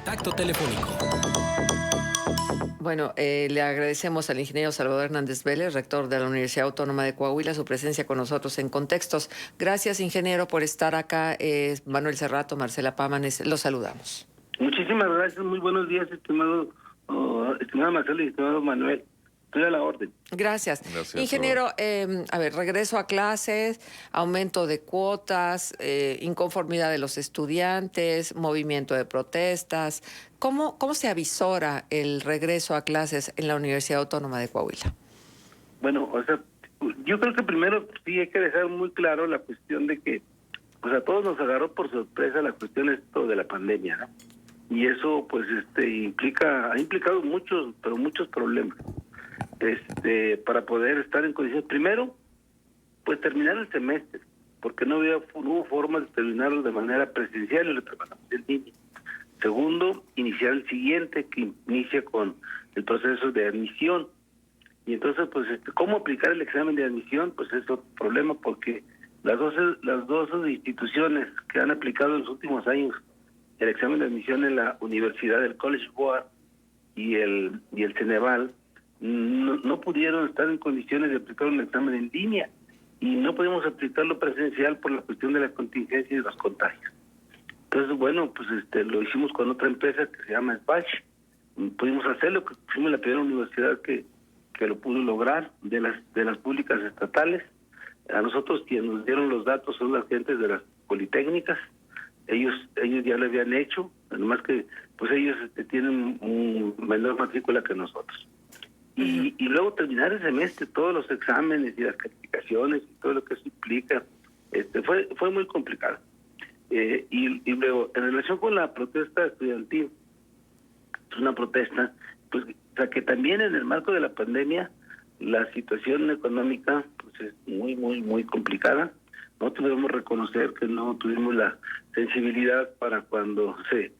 Contacto telefónico. Bueno, le agradecemos al ingeniero Salvador Hernández Vélez, rector de la Universidad Autónoma de Coahuila, su presencia con nosotros en Contextos. Gracias, ingeniero, por estar acá. Manuel Cerrato, Marcela Pámanes, los saludamos. Muchísimas gracias, muy buenos días, estimado Marcelo y estimado Manuel. Estoy a la orden. Gracias. Gracias, Ingeniero, a ver, regreso a clases, aumento de cuotas, inconformidad de los estudiantes, movimiento de protestas. ¿Cómo se avisora el regreso a clases en la Universidad Autónoma de Coahuila? Bueno, yo creo que primero sí hay que dejar muy claro la cuestión de que pues a todos nos agarró por sorpresa la cuestión esto de la pandemia, ¿no? Y eso pues ha implicado muchos problemas. Para poder estar en condiciones, primero, pues terminar el semestre, porque no hubo forma de terminarlo de manera presencial y lo trabajamos en línea. Segundo, iniciar el siguiente, que inicia con el proceso de admisión. Y entonces, pues, ¿cómo aplicar el examen de admisión? Pues es otro problema, porque las dos instituciones que han aplicado en los últimos años el examen de admisión en la universidad, el College Board y el Ceneval, no pudieron estar en condiciones de aplicar un examen en línea y no podemos aplicarlo presencial por la cuestión de la contingencia y de los contagios. Entonces, bueno, pues lo hicimos con otra empresa que se llama Spach. Pudimos hacerlo, fuimos la primera universidad que lo pudo lograr de las públicas estatales. A nosotros quienes nos dieron los datos son las gentes de las politécnicas. Ellos ya lo habían hecho, además que pues ellos tienen un menor matrícula que nosotros. Y luego terminar el semestre, todos los exámenes y las calificaciones y todo lo que eso implica, fue muy complicado. Y luego, en relación con la protesta estudiantil, es una protesta, pues, o sea, que también en el marco de la pandemia, la situación económica pues es muy complicada. Nosotros debemos reconocer que no tuvimos la sensibilidad para cuando se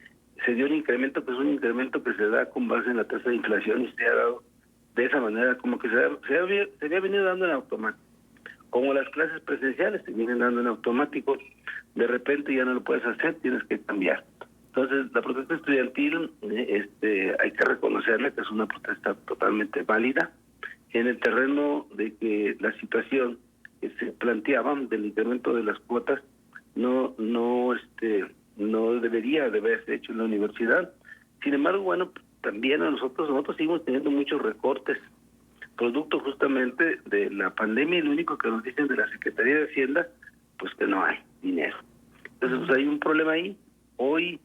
dio un incremento, que es un incremento que se da con base en la tasa de inflación y se ha dado de esa manera, como que se había venido dando en automático. Como las clases presenciales se vienen dando en automático, de repente ya no lo puedes hacer, tienes que cambiar. Entonces, la protesta estudiantil, hay que reconocerle que es una protesta totalmente válida, en el terreno de que la situación que se planteaba del incremento de las cuotas no debería de haberse hecho en la universidad. Sin embargo, bueno, también nosotros seguimos teniendo muchos recortes, producto justamente de la pandemia, y lo único que nos dicen de la Secretaría de Hacienda, pues que no hay dinero. Entonces, pues hay un problema ahí. Hoy,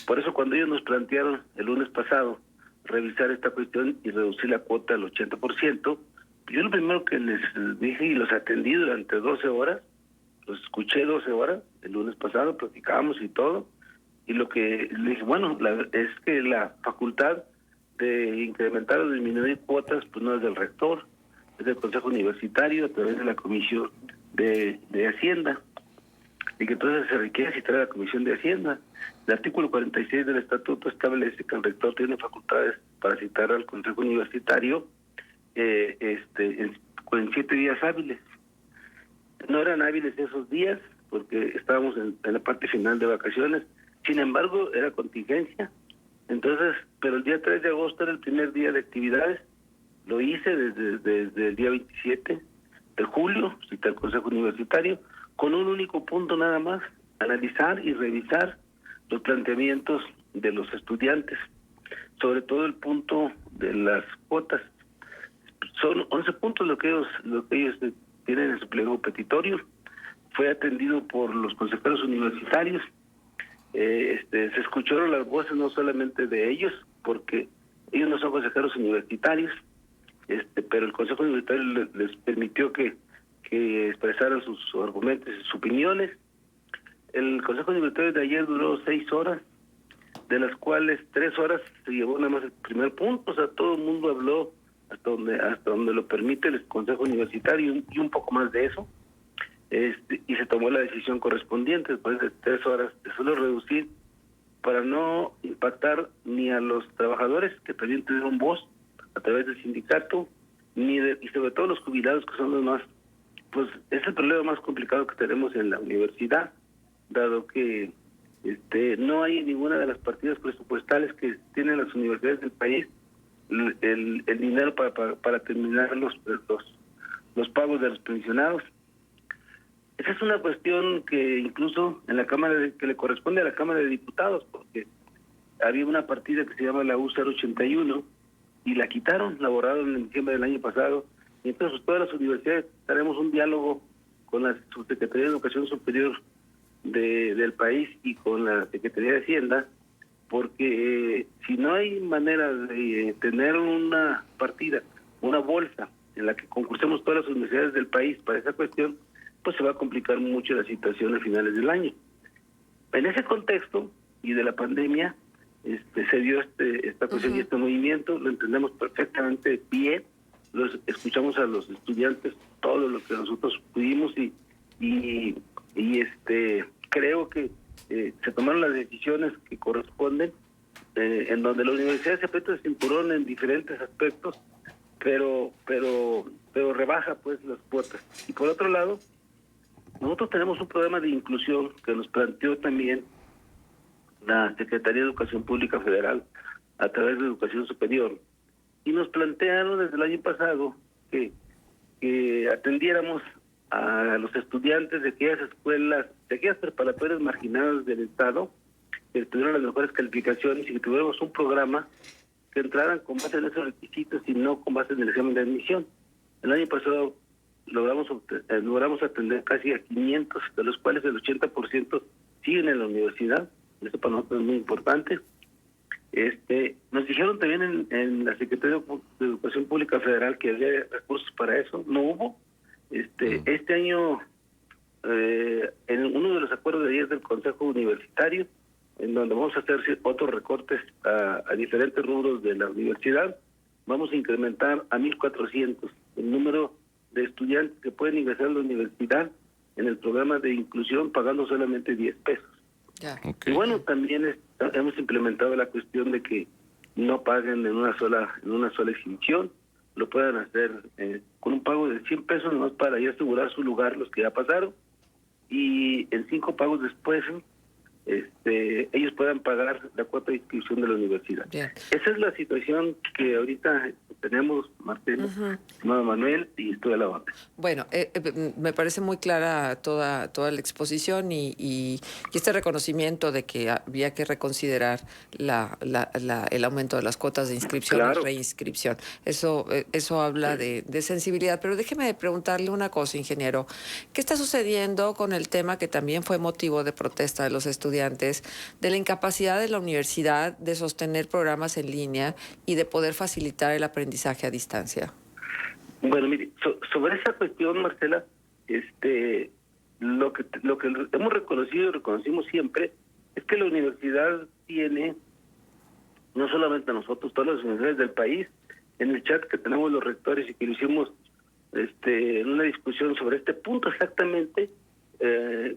por eso cuando ellos nos plantearon el lunes pasado revisar esta cuestión y reducir la cuota al 80%, yo lo primero que les dije y los atendí durante 12 horas, los escuché 12 horas, el lunes pasado platicábamos y todo, y lo que le dije, bueno, es que la facultad de incrementar o disminuir cuotas pues no es del rector, es del Consejo Universitario a través de la Comisión de Hacienda, y que entonces se requiere citar a la Comisión de Hacienda. El artículo 46 del Estatuto establece que el rector tiene facultades para citar al Consejo Universitario en 7 días hábiles. No eran hábiles esos días porque estábamos en la parte final de vacaciones. Sin embargo, era contingencia. Entonces, pero el día 3 de agosto era el primer día de actividades. Lo hice desde el día 27 de julio, cité al Consejo Universitario, con un único punto nada más: analizar y revisar los planteamientos de los estudiantes, sobre todo el punto de las cuotas. Son 11 puntos lo que ellos tienen en su pliego petitorio. Fue atendido por los consejeros universitarios. Se escucharon las voces no solamente de ellos, porque ellos no son consejeros universitarios, pero el Consejo Universitario les permitió que expresaran sus argumentos y sus opiniones. El Consejo Universitario de ayer duró 6 horas, de las cuales 3 horas se llevó nada más el primer punto. O sea, todo el mundo habló hasta donde lo permite el Consejo Universitario y un poco más de eso. Y se tomó la decisión correspondiente después de 3 horas de solo reducir, para no impactar ni a los trabajadores que también tuvieron voz a través del sindicato, y sobre todo los jubilados, que son los más, pues es el problema más complicado que tenemos en la universidad, dado que No hay ninguna de las partidas presupuestales que tienen las universidades del país el dinero para terminar los pagos de los pensionados. Esa es una cuestión que incluso en la que le corresponde a la Cámara de Diputados, porque había una partida que se llama la U081 y la quitaron, la borraron en diciembre del año pasado, y entonces pues, todas las universidades haremos un diálogo con la Subsecretaría de Educación Superior del país y con la Secretaría de Hacienda, porque si no hay manera de tener una partida, una bolsa en la que concursemos todas las universidades del país para esa cuestión, pues se va a complicar mucho la situación a finales del año. En ese contexto y de la pandemia, se dio esta cuestión y este movimiento, lo entendemos perfectamente bien, escuchamos a los estudiantes todo lo que nosotros pudimos y creo que se tomaron las decisiones que corresponden, en donde la universidad se aprieta el cinturón en diferentes aspectos, pero rebaja pues las cuotas. Y por otro lado, nosotros tenemos un programa de inclusión que nos planteó también la Secretaría de Educación Pública Federal a través de Educación Superior, y nos plantearon desde el año pasado que atendiéramos a los estudiantes de aquellas escuelas, de aquellas preparatorias marginadas del Estado, que tuvieron las mejores calificaciones y que tuviéramos un programa que entraran con base en esos requisitos y no con base en el examen de admisión. El año pasado logramos atender casi a 500, de los cuales el 80% siguen en la universidad. Eso para nosotros es muy importante. Nos dijeron también en la Secretaría de Educación Pública Federal que había recursos para eso, no hubo. Este año, en uno de los acuerdos de 10 del Consejo Universitario, en donde vamos a hacer otros recortes a diferentes rubros de la universidad, vamos a incrementar a 1,400 el número de estudiantes que pueden ingresar a la universidad en el programa de inclusión pagando solamente 10 pesos. Okay. Y bueno, también hemos implementado la cuestión de que no paguen en una sola exhibición, lo puedan hacer con un pago de 100 pesos nomás para ya asegurar su lugar los que ya pasaron, y en 5 pagos después ellos puedan pagar la cuota de inscripción de la universidad. Bien. Esa es la situación que ahorita tenemos, Marcelo, estimado Manuel, y estoy a la orden. Bueno, me parece muy clara toda la exposición y este reconocimiento de que había que reconsiderar el aumento de las cuotas de inscripción Claro. y reinscripción. Eso habla de sensibilidad. Pero déjeme preguntarle una cosa, ingeniero. ¿Qué está sucediendo con el tema que también fue motivo de protesta de los estudiantes, de la incapacidad de la universidad de sostener programas en línea y de poder facilitar el aprendizaje a distancia? Bueno, mire, sobre esa cuestión, Marcela, lo que hemos reconocido y reconocimos siempre es que la universidad tiene, no solamente nosotros, todas las universidades del país, en el chat que tenemos los rectores y que lo hicimos en una discusión sobre este punto exactamente,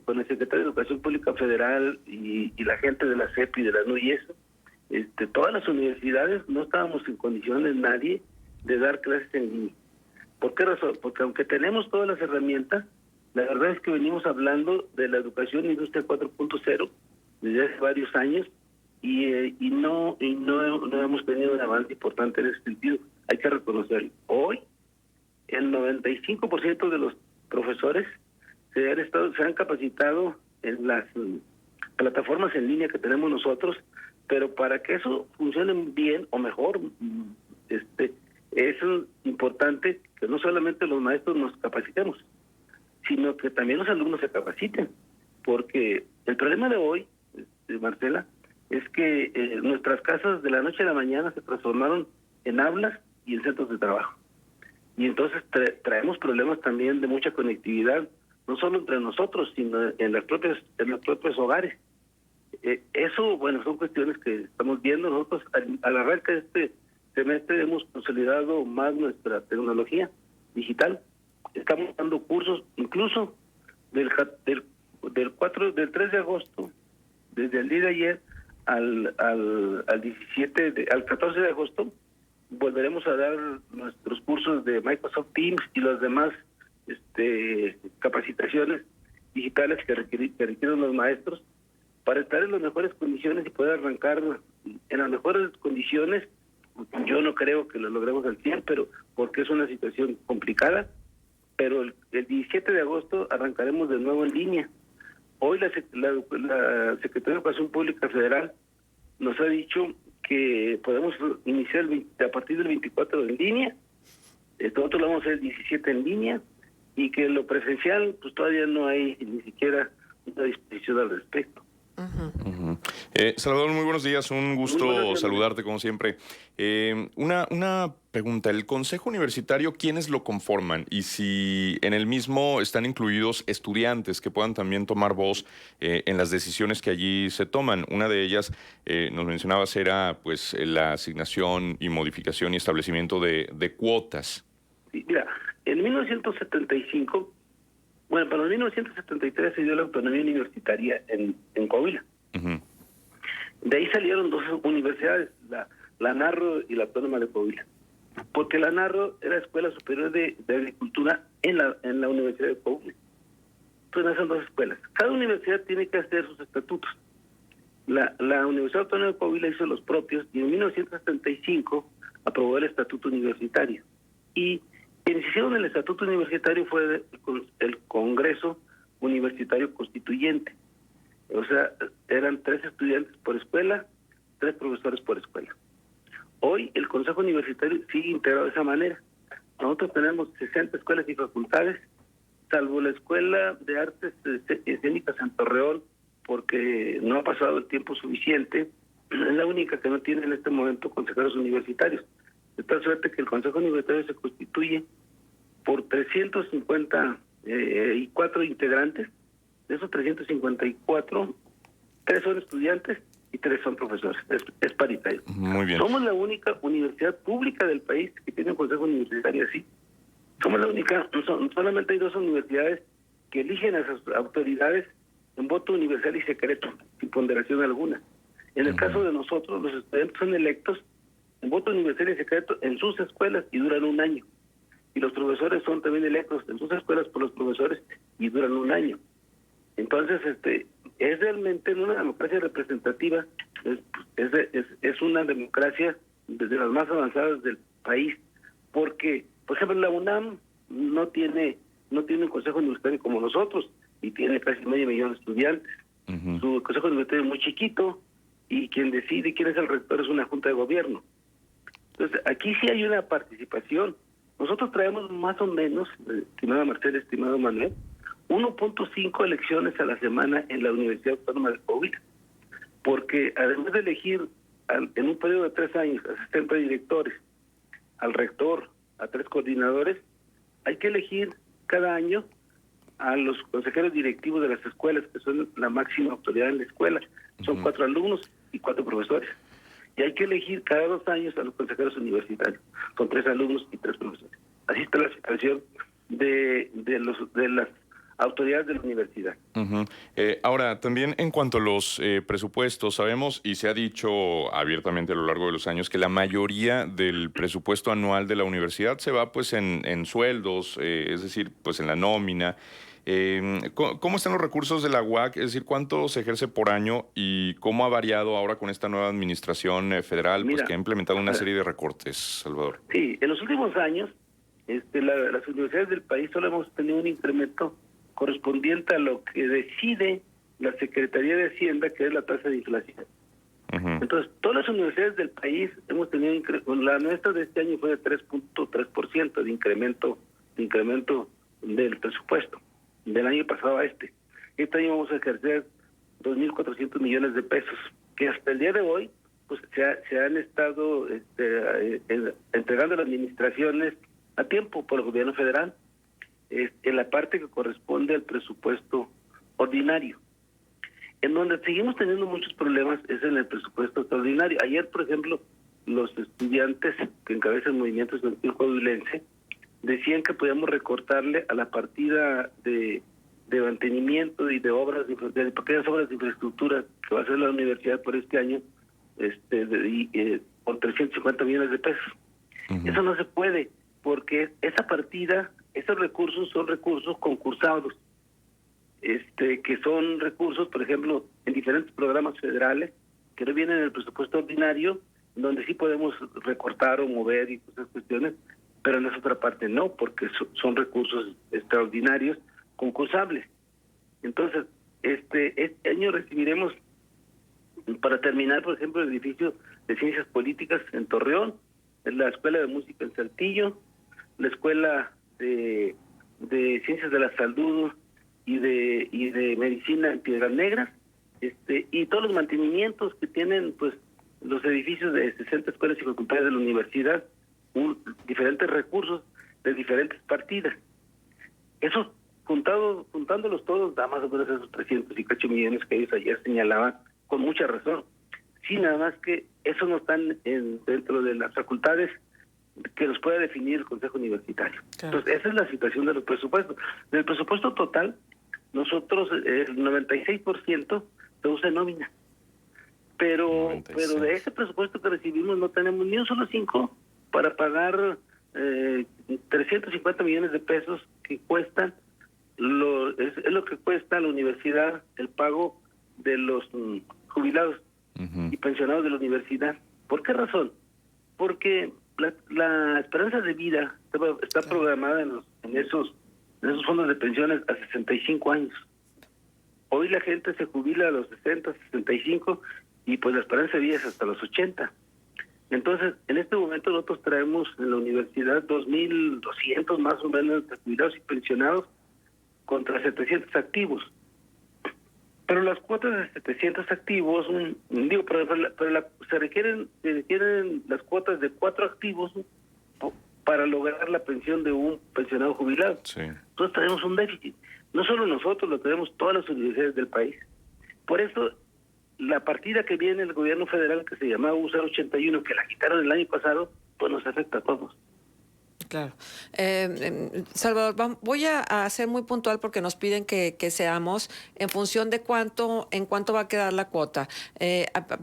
con el secretario de Educación Pública Federal y la gente de la CEP y de la NUIES, todas las universidades no estábamos en condiciones, nadie, de dar clases en línea. ¿Por qué razón? Porque aunque tenemos todas las herramientas, la verdad es que venimos hablando de la educación industria 4.0 desde hace varios años y no hemos tenido un avance importante en ese sentido. Hay que reconocerlo. Hoy, el 95% de los profesores se han capacitado en las plataformas en línea que tenemos nosotros, pero para que eso funcione bien o mejor, es importante que no solamente los maestros nos capacitemos, sino que también los alumnos se capaciten, porque el problema de hoy, Marcela, es que nuestras casas de la noche a la mañana se transformaron en aulas y en centros de trabajo. Y entonces traemos problemas también de mucha conectividad, no solo entre nosotros, sino en los propios hogares. Eso, bueno, son cuestiones que estamos viendo. Nosotros al arranque de este semestre hemos consolidado más nuestra tecnología digital. Estamos dando cursos, incluso del 3 de agosto, desde el día de ayer al 14 de agosto, volveremos a dar nuestros cursos de Microsoft Teams y las demás capacitaciones digitales que requieren los maestros, para estar en las mejores condiciones y poder arrancar en las mejores condiciones. Yo no creo que lo logremos al 100, pero porque es una situación complicada, pero el 17 de agosto arrancaremos de nuevo en línea. Hoy la Secretaría de Educación Pública Federal nos ha dicho que podemos iniciar a partir del 24 en línea, nosotros lo vamos a hacer el 17 en línea, y que lo presencial pues todavía no hay ni siquiera una disposición al respecto. Salvador, muy buenos días, un gusto saludarte como siempre. Una pregunta, ¿el Consejo Universitario quiénes lo conforman? Y si en el mismo están incluidos estudiantes que puedan también tomar voz en las decisiones que allí se toman. Una de ellas, nos mencionabas, era pues la asignación y modificación y establecimiento de cuotas. Sí, mira, en 1975... Bueno, para el 1973 se dio la autonomía universitaria en Coahuila. De ahí salieron dos universidades, la Narro y la Autónoma de Coahuila. Porque la Narro era Escuela Superior de Agricultura en la Universidad de Coahuila. Entonces son dos escuelas. Cada universidad tiene que hacer sus estatutos. La Universidad Autónoma de Coahuila hizo los propios y en 1975 aprobó el estatuto universitario. Y quienes hicieron el estatuto universitario fue el Congreso Universitario Constituyente. O sea, eran 3 estudiantes por escuela, 3 profesores por escuela. Hoy el Consejo Universitario sigue integrado de esa manera. Nosotros tenemos 60 escuelas y facultades, salvo la Escuela de Artes Escénicas en Torreón, porque no ha pasado el tiempo suficiente. Es la única que no tiene en este momento consejeros universitarios. De tal suerte que el Consejo Universitario se constituye por 354 integrantes. De esos 354, 3 son estudiantes y 3 son profesores. Es paritario. Muy bien. Somos la única universidad pública del país que tiene un consejo universitario así. Somos la única, solamente hay 2 universidades que eligen a sus autoridades en voto universal y secreto, sin ponderación alguna. En el caso de nosotros, los estudiantes son electos en voto universal y secreto en sus escuelas y duran 1 año. Y los profesores son también electos en sus escuelas por los profesores y duran 1 año. Entonces, es realmente una democracia representativa, es una democracia desde las más avanzadas del país, porque, por ejemplo, la UNAM no tiene un consejo universitario como nosotros, y tiene casi medio millón de estudiantes. Su consejo universitario es muy chiquito, y quien decide quién es el rector es una junta de gobierno. Entonces, aquí sí hay una participación. Nosotros traemos más o menos, estimada Marcela, estimado Manuel, 1.5 elecciones a la semana en la Universidad Autónoma de Coahuila, porque además de elegir en un periodo de 3 años a 60 directores, al rector, a 3 coordinadores, hay que elegir cada año a los consejeros directivos de las escuelas, que son la máxima autoridad en la escuela. Son 4 alumnos y 4 profesores. Y hay que elegir cada 2 años a los consejeros universitarios. Son 3 alumnos y 3 profesores. Así está la situación de las autoridades de la universidad. Ahora, también en cuanto a los presupuestos, sabemos y se ha dicho abiertamente a lo largo de los años que la mayoría del presupuesto anual de la universidad se va pues en sueldos, es decir, pues en la nómina. ¿Cómo están los recursos de la UAC? Es decir, ¿cuánto se ejerce por año y cómo ha variado ahora con esta nueva administración federal? Mira, pues que ha implementado una serie de recortes, Salvador. Sí, en los últimos años las universidades del país solo hemos tenido un incremento correspondiente a lo que decide la Secretaría de Hacienda, que es la tasa de inflación. Entonces, todas las universidades del país hemos tenido la nuestra de este año fue de 3.3% de incremento del presupuesto del año pasado a este. Este año vamos a ejercer 2.400 millones de pesos, que hasta el día de hoy pues se han estado entregando las administraciones a tiempo por el gobierno federal, en la parte que corresponde al presupuesto ordinario. En donde seguimos teniendo muchos problemas es en el presupuesto extraordinario. Ayer, por ejemplo, los estudiantes que encabezan el movimiento estudiantil coahuilense decían que podíamos recortarle a la partida de mantenimiento y de obras, de pequeñas obras de infraestructura que va a hacer la universidad por este año, con 350 millones de pesos. Eso no se puede, porque esa partida, esos recursos son recursos concursados. que son recursos, por ejemplo, en diferentes programas federales que no vienen en el presupuesto ordinario, donde sí podemos recortar o mover y esas cuestiones, pero en esa otra parte no, porque son recursos extraordinarios concursables. Entonces, este año recibiremos, para terminar, por ejemplo, el edificio de Ciencias Políticas en Torreón, la Escuela de Música en Saltillo, la Escuela de Ciencias de la Salud y de Medicina en Piedras Negras, y todos los mantenimientos que tienen pues los edificios de 60 escuelas y facultades de la universidad, diferentes recursos de diferentes partidas. Eso, juntándolos todos, da más o menos esos 300 y cacho millones que ellos ayer señalaban, con mucha razón. Sí, nada más que eso no están dentro de las facultades que los pueda definir el Consejo Universitario. Claro. Entonces, esa es la situación de los presupuestos. Del presupuesto total, nosotros el 96% se usa en nómina. Pero de ese presupuesto que recibimos no tenemos ni un solo 5 para pagar 350 millones de pesos que cuestan, es lo que cuesta a la universidad el pago de los jubilados y pensionados de la universidad. ¿Por qué razón? Porque la esperanza de vida está programada en esos fondos de pensiones a 65 años. Hoy la gente se jubila a los 60, 65 y pues la esperanza de vida es hasta los 80. Entonces, en este momento nosotros traemos en la universidad 2.200 más o menos de jubilados y pensionados contra 700 activos. Pero las cuotas de 700 activos, se requieren las cuotas de 4 activos para lograr la pensión de un pensionado jubilado. Sí. Entonces tenemos un déficit. No solo nosotros, lo tenemos todas las universidades del país. Por eso, la partida que viene del gobierno federal, que se llamaba U081, que la quitaron el año pasado, pues nos afecta a todos. Claro. Salvador, voy a ser muy puntual porque nos piden que seamos en función de en cuánto va a quedar la cuota.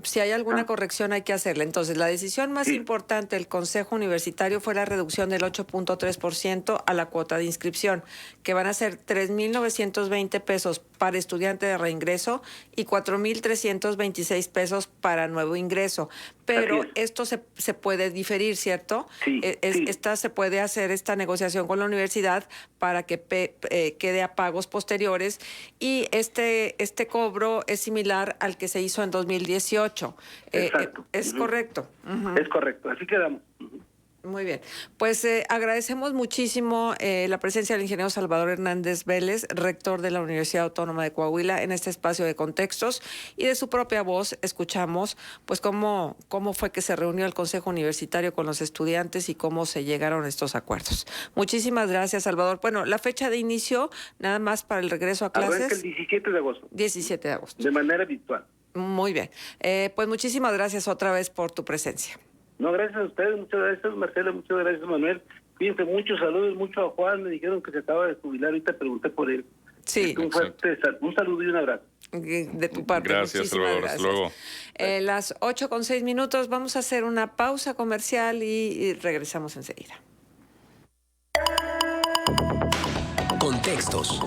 Si hay alguna corrección hay que hacerla. Entonces, la decisión más importante del Consejo Universitario fue la reducción del 8.3% a la cuota de inscripción, que van a ser 3.920 pesos para estudiante de reingreso y 4.326 pesos para nuevo ingreso. Pero esto se puede diferir, ¿cierto? Sí, se puede hacer esta negociación con la universidad para que quede a pagos posteriores y este cobro es similar al que se hizo en 2018. Exacto. ¿Es correcto? Es correcto, así quedamos. Muy bien. Pues agradecemos muchísimo la presencia del ingeniero Salvador Hernández Vélez, rector de la Universidad Autónoma de Coahuila, en este espacio de contextos, y de su propia voz escuchamos pues cómo fue que se reunió el Consejo Universitario con los estudiantes y cómo se llegaron a estos acuerdos. Muchísimas gracias, Salvador. Bueno, la fecha de inicio, nada más para el regreso a clases. Arranca el 17 de agosto. 17 de agosto. De manera virtual. Muy bien. Pues muchísimas gracias otra vez por tu presencia. No, gracias a ustedes, muchas gracias Marcela, muchas gracias Manuel. Cuídense mucho, saludos mucho a Juan, me dijeron que se acaba de jubilar, ahorita pregunté por él. Sí. Un saludo y un abrazo. De tu parte. Gracias, Salvador. Hasta luego. Las 8:06, vamos a hacer una pausa comercial y regresamos enseguida. Contextos